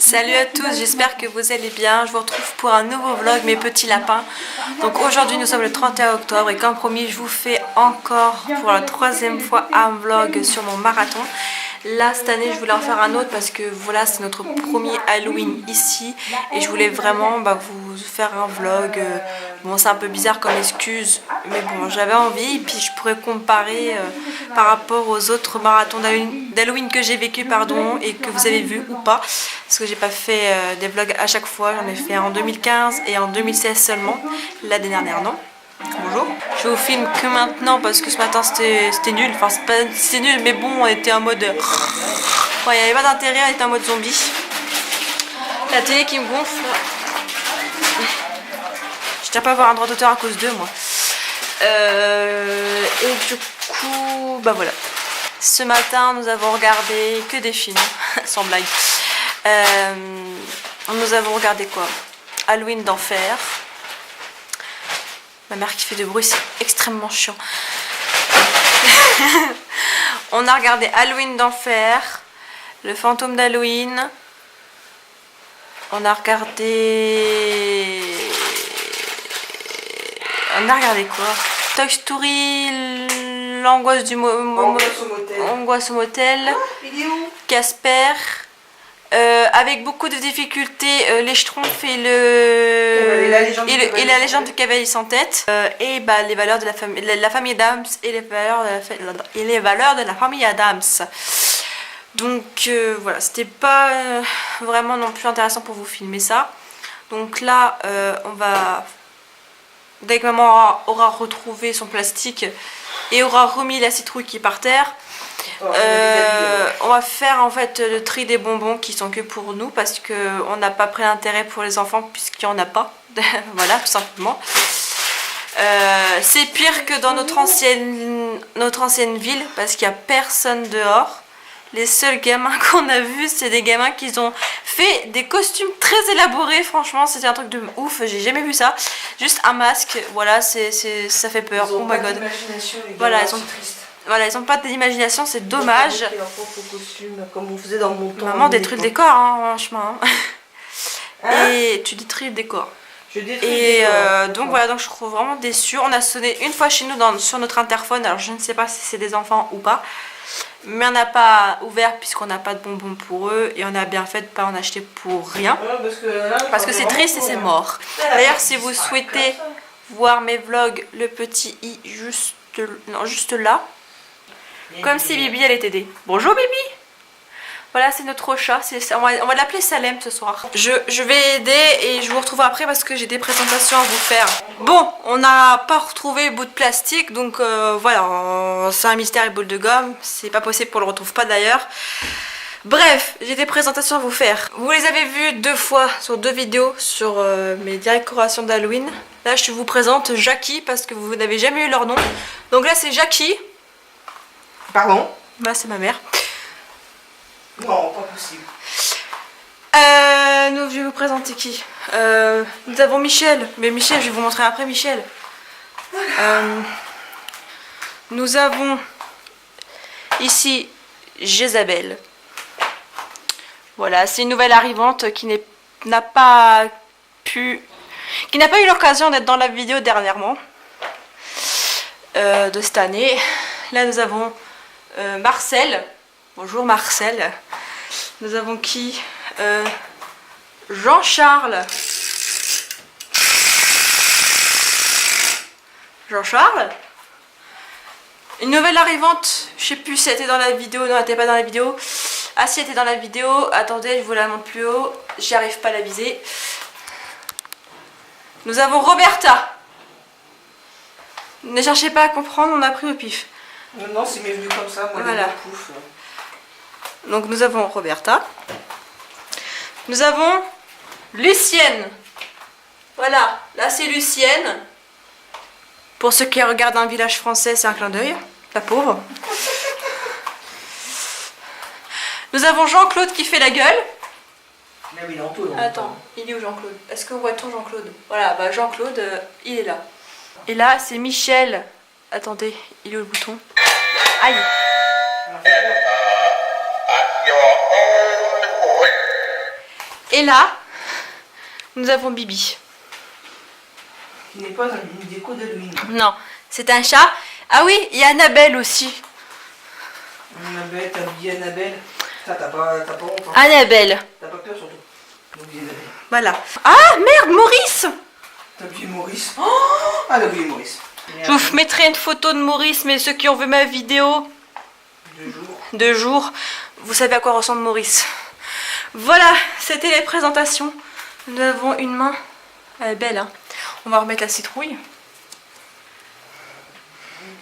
Salut à tous, j'espère que vous allez bien. Je vous retrouve pour un nouveau vlog, mes petits lapins. Donc aujourd'hui nous sommes le 31 octobre et comme promis je vous fais encore pour la troisième fois un vlog sur mon marathon. Là cette année je voulais en faire un autre parce que voilà c'est notre premier Halloween ici et je voulais vraiment vous faire un vlog. Bon c'est un peu bizarre comme excuse mais bon j'avais envie et puis je pourrais comparer par rapport aux autres marathons d'Halloween que j'ai vécu et que vous avez vu ou pas. Parce que j'ai pas fait des vlogs à chaque fois, j'en ai fait en 2015 et en 2016 seulement, l'année dernière non. Bonjour. Je vous filme que maintenant parce que ce matin c'était nul, enfin c'était nul mais bon on était en mode... Bon, il n'y avait pas d'intérêt, on était en mode zombie. La télé qui me gonfle. Je tiens pas à avoir un droit d'auteur à cause d'eux moi. Et du coup, bah voilà. Ce matin nous avons regardé que des films, sans blague. Nous avons regardé quoi? Halloween d'enfer. Ma mère qui fait de bruit, c'est extrêmement chiant. On a regardé Halloween d'enfer, Le fantôme d'Halloween. On a regardé quoi? Toy Story, l'angoisse du Angoisse au motel. Casper. Avec beaucoup de difficultés, les Schtroumpfs et la légende du cavalier sans tête, et bah, les valeurs de la famille Adams et les valeurs de la famille Adams. Donc voilà, c'était pas vraiment non plus intéressant pour vous filmer ça. Donc là, dès que maman aura retrouvé son plastique et aura remis la citrouille qui est par terre, on va faire en fait le tri des bonbons qui sont que pour nous parce qu'on n'a pas pris l'intérêt pour les enfants puisqu'il n'y en a pas. Voilà, tout simplement. C'est pire que dans notre ancienne ville parce qu'il n'y a personne dehors. Les seuls gamins qu'on a vus, c'est des gamins qui ont fait des costumes très élaborés. Franchement, c'était un truc de ouf. J'ai jamais vu ça. Juste un masque, voilà, ça fait peur. Oh my god. Voilà, ils ont pas d'imagination, c'est dommage. Comme on faisait dans mon temps. Maman détruit le décor, hein, franchement. Et tu détruis le décor. Donc voilà, donc je trouve vraiment déçue. On a sonné une fois chez nous sur notre interphone. Alors je ne sais pas si c'est des enfants ou pas. Mais on n'a pas ouvert puisqu'on n'a pas de bonbons pour eux. Et on a bien fait de ne pas en acheter pour rien. Parce que c'est triste et c'est mort. D'ailleurs, si vous souhaitez voir mes vlogs, le petit i juste là. Comme si Bibi allait t'aider. Bonjour Bibi. Voilà, c'est notre chat. On va l'appeler Salem ce soir. Je vais aider et je vous retrouve après parce que j'ai des présentations à vous faire. Bon, on n'a pas retrouvé bout de plastique. Donc voilà, c'est un mystère et boule de gomme. C'est pas possible qu'on le retrouve pas d'ailleurs. Bref, j'ai des présentations à vous faire. Vous les avez vues 2 fois sur 2 vidéos sur mes décorations d'Halloween. Là, je vous présente Jackie parce que vous n'avez jamais eu leur nom. Donc là, c'est Jackie. Pardon? Bah c'est ma mère. Non, pas possible. Je vais vous présenter qui? Nous avons Michel. Mais Michel, je vais vous montrer après Michel. Nous avons ici Jézabel. Voilà, c'est une nouvelle arrivante qui n'a pas eu l'occasion d'être dans la vidéo dernièrement. De cette année. Là nous avons Marcel. Bonjour Marcel. Nous avons qui? Jean-Charles. Jean-Charles. Une nouvelle arrivante. Je sais plus si elle était dans la vidéo. Non, elle n'était pas dans la vidéo. Ah si, elle était dans la vidéo. Attendez, je vous la montre plus haut. J'y arrive pas à la viser. Nous avons Roberta. Ne cherchez pas à comprendre, on a pris au pif. Non, c'est mieux venu comme ça, moi, voilà. Donc nous avons Roberta. Nous avons Lucienne. Voilà, là c'est Lucienne. Pour ceux qui regardent un village français, c'est un clin d'œil. La pauvre. Nous avons Jean-Claude qui fait la gueule. Attends, il est où Jean-Claude? Est-ce que voit-on Jean-Claude? Voilà, bah Jean-Claude, il est là. Et là, c'est Michel. Attendez, il est où le bouton? Aïe. Et là, nous avons Bibi. Qui n'est pas une déco d'Halloween. Non, c'est un chat. Ah oui, il y a Annabelle aussi. Annabelle, t'as oublié Annabelle. Ça, t'as pas honte. Hein. Annabelle. T'as pas peur surtout. T'as oublié Annabelle. Voilà. Ah merde, Maurice. T'as oublié Maurice. Oh, elle a oublié Maurice. Je vous mettrai une photo de Maurice, mais ceux qui ont vu ma vidéo 2 jours, vous savez à quoi ressemble Maurice. Voilà, c'était les présentations. Nous avons une main. Elle est belle, hein. On va remettre la citrouille.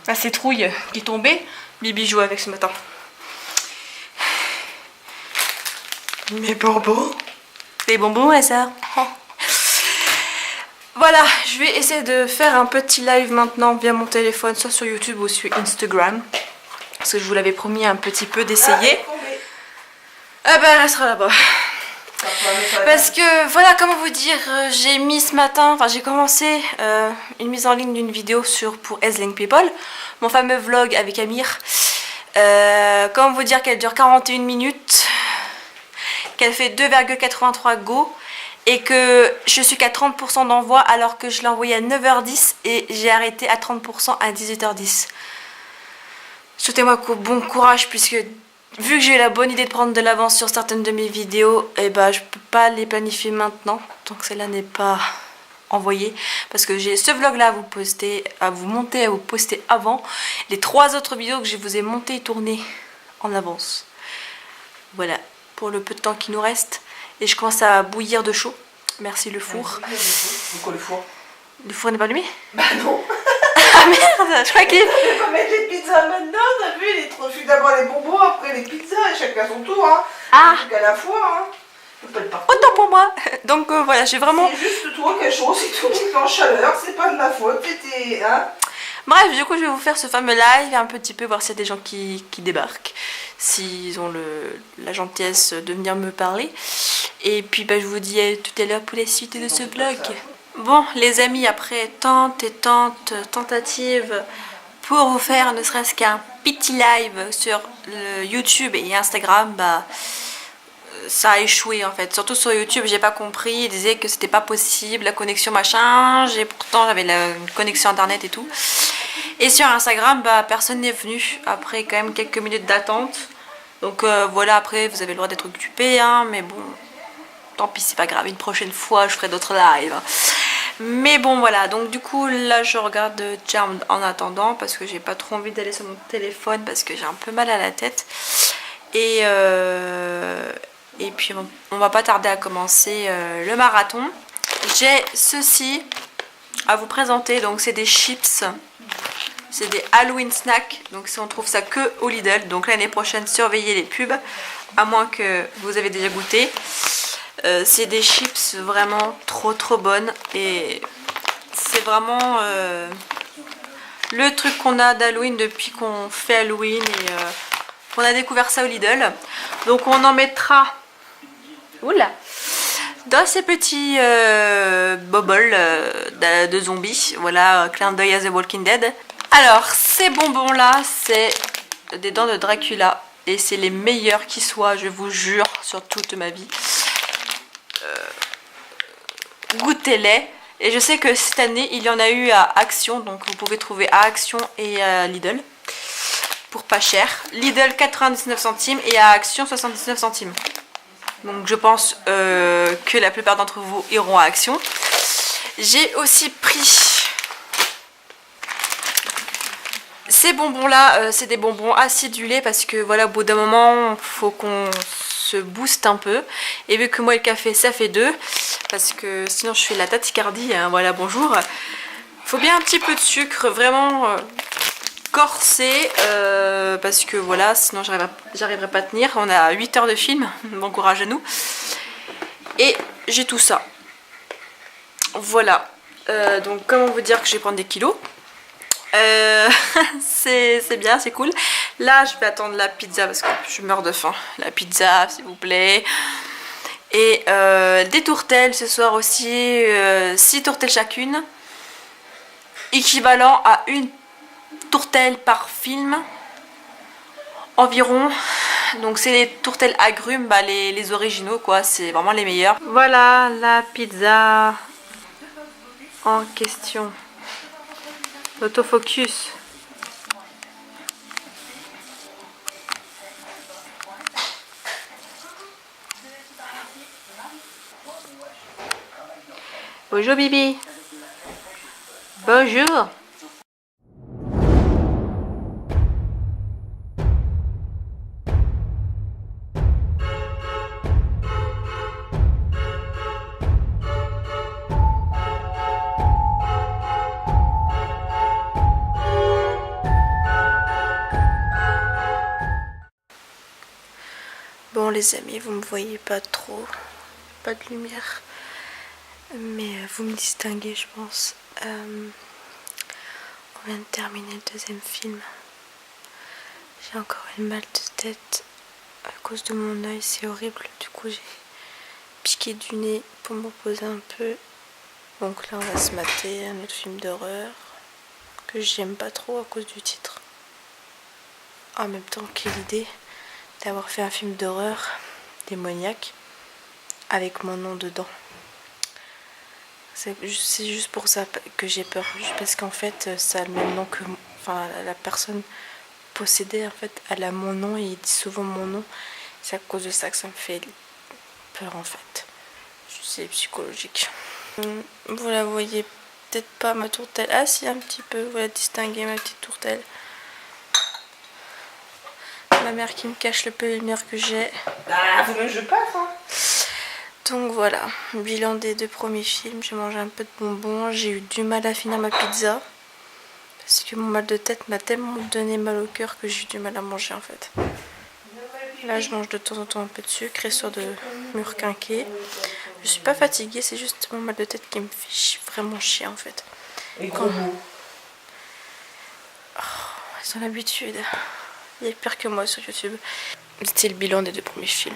La citrouille qui est tombée. Bibi joue avec ce matin. Mes bonbons. Les bonbons, la sœur. Voilà, je vais essayer de faire un petit live maintenant via mon téléphone, soit sur YouTube ou sur Instagram. Parce que je vous l'avais promis un petit peu d'essayer. Ah ben, elle restera là-bas. Parce que, voilà, comment vous dire, j'ai mis ce matin, enfin j'ai commencé une mise en ligne d'une vidéo pour Ezling People, mon fameux vlog avec Amir. Comment vous dire qu'elle dure 41 minutes, qu'elle fait 2,83 go et que je suis qu'à 30% d'envoi alors que je l'ai envoyé à 9h10 et j'ai arrêté à 30% à 18h10. Souhaitez-moi bon courage puisque vu que j'ai eu la bonne idée de prendre de l'avance sur certaines de mes vidéos, et ben je peux pas les planifier maintenant, donc celle-là n'est pas envoyée parce que j'ai ce vlog là à vous poster, à vous monter, à vous poster avant les 3 autres vidéos que je vous ai montées et tournées en avance. Voilà, pour le peu de temps qui nous reste. Et je commence à bouillir de chaud. Merci le four. Pourquoi le four? Le four n'est pas allumé? Bah non. Ah merde, je crois qu'il... On peut pas mettre les pizzas maintenant, t'as vu, je suis d'abord les bonbons, après les pizzas, et chacun son tour, hein. Ah. À la fois, hein. Autant pour moi. Donc voilà, j'ai vraiment... C'est juste toi quelque chose, c'est tout, c'est en chaleur, c'est pas de ma faute, c'était, hein. Bref, du coup je vais vous faire ce fameux live un petit peu, voir s'il y a des gens qui débarquent, s'ils ont la gentillesse de venir me parler. Et puis bah, je vous dis à tout à l'heure pour la suite de ce vlog. Bon les amis, après tant et tant tentatives pour vous faire ne serait-ce qu'un petit live sur YouTube et Instagram, bah ça a échoué en fait. Surtout sur YouTube, j'ai pas compris, ils disaient que c'était pas possible, la connexion machin, pourtant j'avais une connexion internet et tout. Et sur Instagram, bah personne n'est venu, après quand même quelques minutes d'attente. Donc voilà, après vous avez le droit d'être occupé, hein, mais bon, tant pis, c'est pas grave, une prochaine fois je ferai d'autres lives. Mais bon voilà, donc du coup là je regarde Charmed en attendant parce que j'ai pas trop envie d'aller sur mon téléphone parce que j'ai un peu mal à la tête. Et puis on va pas tarder à commencer le marathon. J'ai ceci à vous présenter, donc c'est des chips, c'est des Halloween snacks, donc si on trouve ça que au Lidl, donc l'année prochaine surveillez les pubs, à moins que vous avez déjà goûté. C'est des chips vraiment trop bonnes et c'est vraiment le truc qu'on a d'Halloween depuis qu'on fait Halloween et qu'on a découvert ça au Lidl. Donc on en mettra dans ces petits bubbles de zombies. Voilà, clin d'œil à The Walking Dead. Alors ces bonbons là, c'est des dents de Dracula et c'est les meilleurs qui soient, je vous jure, sur toute ma vie. Goûtez-les. Et je sais que cette année il y en a eu à Action, donc vous pouvez trouver à Action et à Lidl pour pas cher. Lidl 99 centimes et à Action 79 centimes. Donc je pense que la plupart d'entre vous iront à Action. J'ai aussi pris ces bonbons là, c'est des bonbons acidulés parce que voilà, au bout d'un moment il faut qu'on se booste un peu. Et vu que moi le café ça fait 2, parce que sinon je fais la tachycardie, hein, voilà bonjour. Il faut bien un petit peu de sucre, vraiment corsé, parce que voilà, sinon j'arriverai pas à tenir. On a 8 heures de film, bon courage à nous. Et j'ai tout ça. Voilà, donc comment vous dire que je vais prendre des kilos. C'est bien, c'est cool. Là je vais attendre la pizza parce que je meurs de faim. La pizza s'il vous plaît. Et des tourtelles ce soir aussi, 6 tourtelles chacune, équivalent à une tourtelle par film, environ Donc c'est les tourtelles agrumes, bah, les originaux quoi, c'est vraiment les meilleurs. Voilà la pizza en question. L'autofocus. Bonjour Bibi. Bonjour. Bon les amis, vous me voyez pas trop, pas de lumière, mais vous me distinguez je pense. On vient de terminer le deuxième film. J'ai encore une mal de tête à cause de mon œil, c'est horrible. Du coup j'ai piqué du nez pour me reposer un peu. Donc là on va se mater un autre film d'horreur que j'aime pas trop à cause du titre. En même temps, quelle idée d'avoir fait un film d'horreur démoniaque avec mon nom dedans. C'est juste pour ça que j'ai peur, juste parce qu'en fait ça a le même nom que, enfin la personne possédée en fait elle a mon nom et il dit souvent mon nom. C'est à cause de ça que ça me fait peur en fait. C'est psychologique. Vous la voyez peut-être pas ma tourtelle. Ah si, un petit peu, vous la distinguez ma petite tourtelle. Ma mère qui me cache le peu de lumière que j'ai. Ah, faut que je passe hein. Donc voilà, bilan des 2 premiers films. J'ai mangé un peu de bonbons. J'ai eu du mal à finir ma pizza. Parce que mon mal de tête m'a tellement donné mal au cœur que j'ai eu du mal à manger en fait. Là je mange de temps en temps un peu de sucre histoire de me requinquer. Je suis pas fatiguée, c'est juste mon mal de tête qui me fait vraiment chier en fait. Et gros mots. Oh, ils ont l'habitude. Il y a pire que moi sur YouTube. C'était le bilan des 2 premiers films.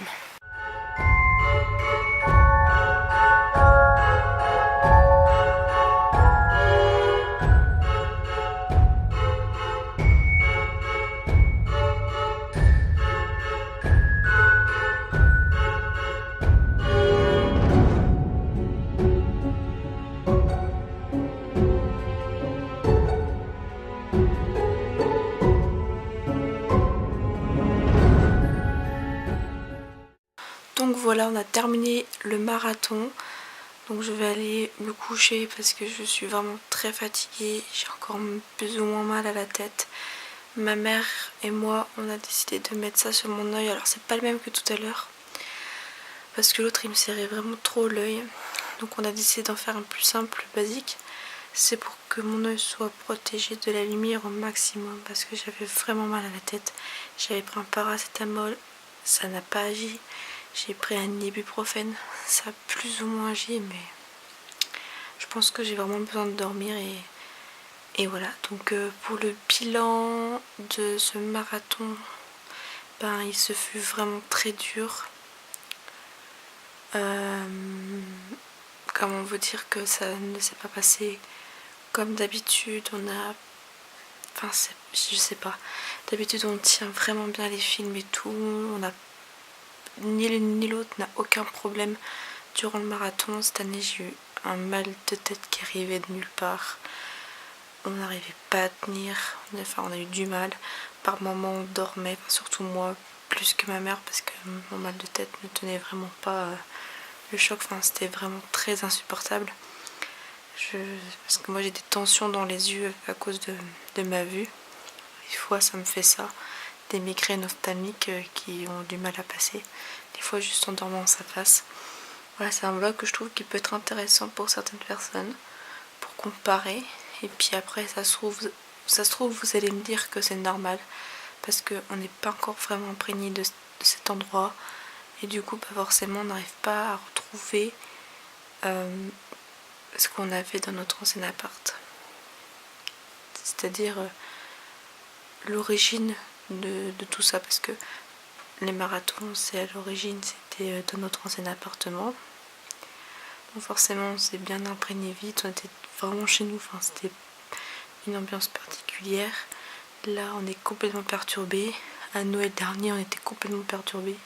Donc voilà, on a terminé le marathon. Donc je vais aller me coucher parce que je suis vraiment très fatiguée. J'ai encore plus ou moins mal à la tête. Ma mère et moi, on a décidé de mettre ça sur mon œil. Alors c'est pas le même que tout à l'heure. Parce que l'autre il me serrait vraiment trop l'œil. Donc on a décidé d'en faire un plus simple, plus basique. C'est pour que mon œil soit protégé de la lumière au maximum. Parce que j'avais vraiment mal à la tête. J'avais pris un paracétamol, ça n'a pas agi. J'ai pris un ibuprofène, ça a plus ou moins agi, mais je pense que j'ai vraiment besoin de dormir et voilà. Donc pour le bilan de ce marathon, ben il se fut vraiment très dur. Comment vous dire que ça ne s'est pas passé comme d'habitude. On a, enfin je sais pas. D'habitude on tient vraiment bien les films et tout. On a ni l'une ni l'autre n'a aucun problème durant le marathon. Cette année j'ai eu un mal de tête qui arrivait de nulle part. On n'arrivait pas à tenir, enfin on a eu du mal. Par moments on dormait, surtout moi plus que ma mère parce que mon mal de tête ne tenait vraiment pas le choc. Enfin c'était vraiment très insupportable. Parce que moi j'ai des tensions dans les yeux à cause de ma vue. Des fois ça me fait ça. Des migraines ophtalmiques qui ont du mal à passer. Des fois juste en dormant ça passe. Voilà, c'est un vlog que je trouve qui peut être intéressant pour certaines personnes, pour comparer. Et puis après ça se trouve vous allez me dire que c'est normal parce qu'on n'est pas encore vraiment imprégné de cet endroit. Et du coup pas forcément on n'arrive pas à retrouver ce qu'on avait dans notre ancien appart. C'est-à-dire l'origine de tout ça, parce que les marathons c'est à l'origine c'était dans notre ancien appartement, donc forcément on s'est bien imprégné vite, on était vraiment chez nous, enfin c'était une ambiance particulière. Là on est complètement perturbé à Noël dernier, on était complètement perturbés.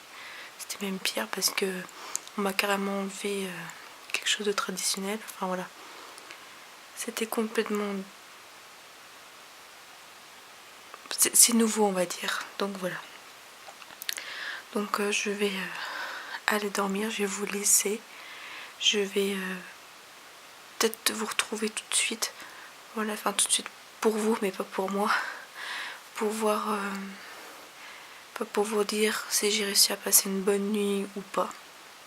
C'était même pire parce que on m'a carrément enlevé quelque chose de traditionnel. Enfin voilà. C'était complètement... C'est nouveau, on va dire. Donc voilà. Donc je vais aller dormir. Je vais vous laisser. Je vais peut-être vous retrouver tout de suite. Voilà, enfin tout de suite pour vous, mais pas pour moi. Pour voir... pas pour vous dire si j'ai réussi à passer une bonne nuit ou pas.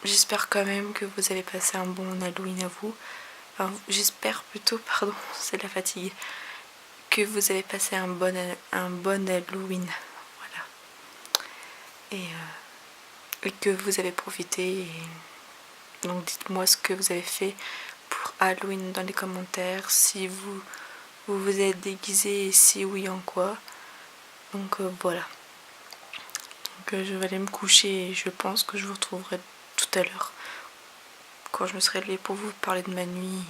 J'espère quand même que vous avez passé un bon Halloween à vous. Enfin, j'espère plutôt, pardon, c'est la fatigue, que vous avez passé un bon Halloween. Voilà. Et que vous avez profité. Et donc dites-moi ce que vous avez fait pour Halloween dans les commentaires. Si vous êtes déguisé et si oui, en quoi. Donc voilà. Donc je vais aller me coucher et je pense que je vous retrouverai tout à l'heure quand je me serai levée pour vous parler de ma nuit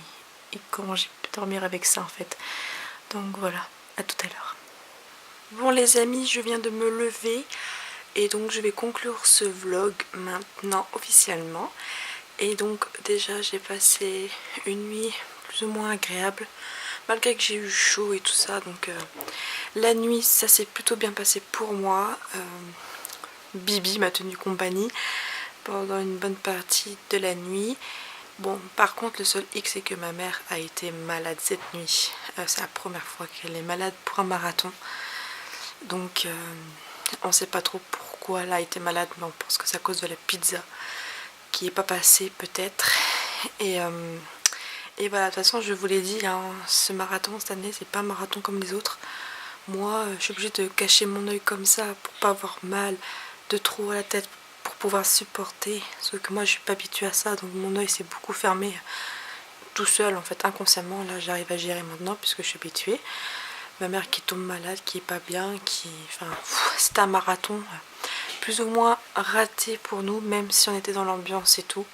et comment j'ai pu dormir avec ça en fait. Donc voilà, à tout à l'heure. Bon les amis, je viens de me lever et donc je vais conclure ce vlog maintenant officiellement. Et donc déjà j'ai passé une nuit plus ou moins agréable malgré que j'ai eu chaud et tout ça. Donc la nuit ça s'est plutôt bien passé pour moi. Bibi m'a tenu compagnie pendant une bonne partie de la nuit. Bon, par contre, le seul hic, c'est que ma mère a été malade cette nuit. C'est la première fois qu'elle est malade pour un marathon. Donc, on ne sait pas trop pourquoi elle a été malade, mais on pense que c'est à cause de la pizza qui n'est pas passée peut-être. Et voilà, de toute façon, je vous l'ai dit, hein, ce marathon cette année, c'est pas un marathon comme les autres. Moi, je suis obligée de cacher mon œil comme ça pour pas avoir mal, de trop à la tête pour pouvoir supporter, sauf que moi je suis pas habituée à ça, donc mon œil s'est beaucoup fermé tout seul en fait, inconsciemment. Là j'arrive à gérer maintenant puisque je suis habituée. Ma mère qui tombe malade, qui est pas bien, enfin c'était un marathon plus ou moins raté pour nous, même si on était dans l'ambiance et tout.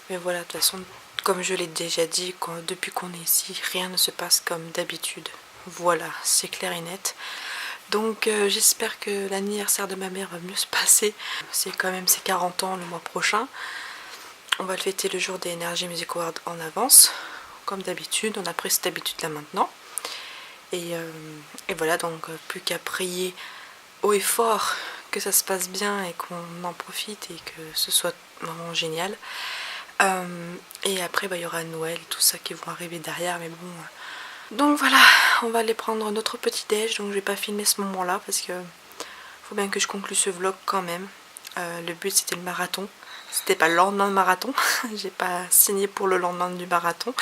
Mais voilà, de toute façon, comme je l'ai déjà dit, depuis qu'on est ici, rien ne se passe comme d'habitude. Voilà, c'est clair et net. Donc j'espère que l'anniversaire de ma mère va mieux se passer. C'est quand même ses 40 ans le mois prochain. On va le fêter le jour des Energy Music Awards en avance. Comme d'habitude, on a pris cette habitude là maintenant. Et voilà, donc plus qu'à prier haut et fort que ça se passe bien et qu'on en profite et que ce soit vraiment génial. Et après il y aura Noël et tout ça qui vont arriver derrière, mais bon... Donc voilà, on va aller prendre notre petit déj, donc je vais pas filmer ce moment là parce que faut bien que je conclue ce vlog quand même. Le but c'était le marathon, c'était pas le lendemain de marathon, j'ai pas signé pour le lendemain du marathon.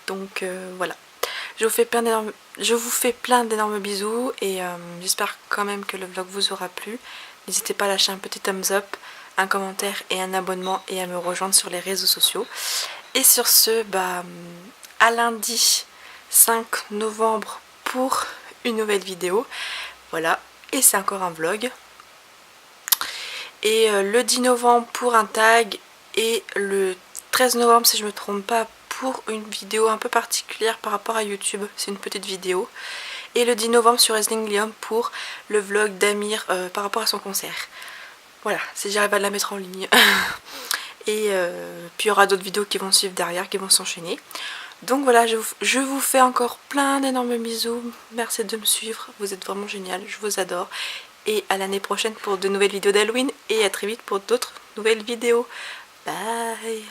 Donc voilà, je vous fais plein d'énormes bisous et j'espère quand même que le vlog vous aura plu. N'hésitez pas à lâcher un petit thumbs up, un commentaire et un abonnement et à me rejoindre sur les réseaux sociaux. Et sur ce, à lundi 5 novembre pour une nouvelle vidéo. Voilà, et c'est encore un vlog. Et le 10 novembre pour un tag et le 13 novembre si je me trompe pas pour une vidéo un peu particulière par rapport à YouTube. C'est une petite vidéo. Et le 10 novembre sur Wrestling Liam pour le vlog d'Amir par rapport à son concert. Voilà, si j'arrive à la mettre en ligne. Et puis il y aura d'autres vidéos qui vont suivre derrière, qui vont s'enchaîner. Donc voilà, je vous fais encore plein d'énormes bisous. Merci de me suivre, vous êtes vraiment génial, je vous adore. Et à l'année prochaine pour de nouvelles vidéos d'Halloween. Et à très vite pour d'autres nouvelles vidéos. Bye.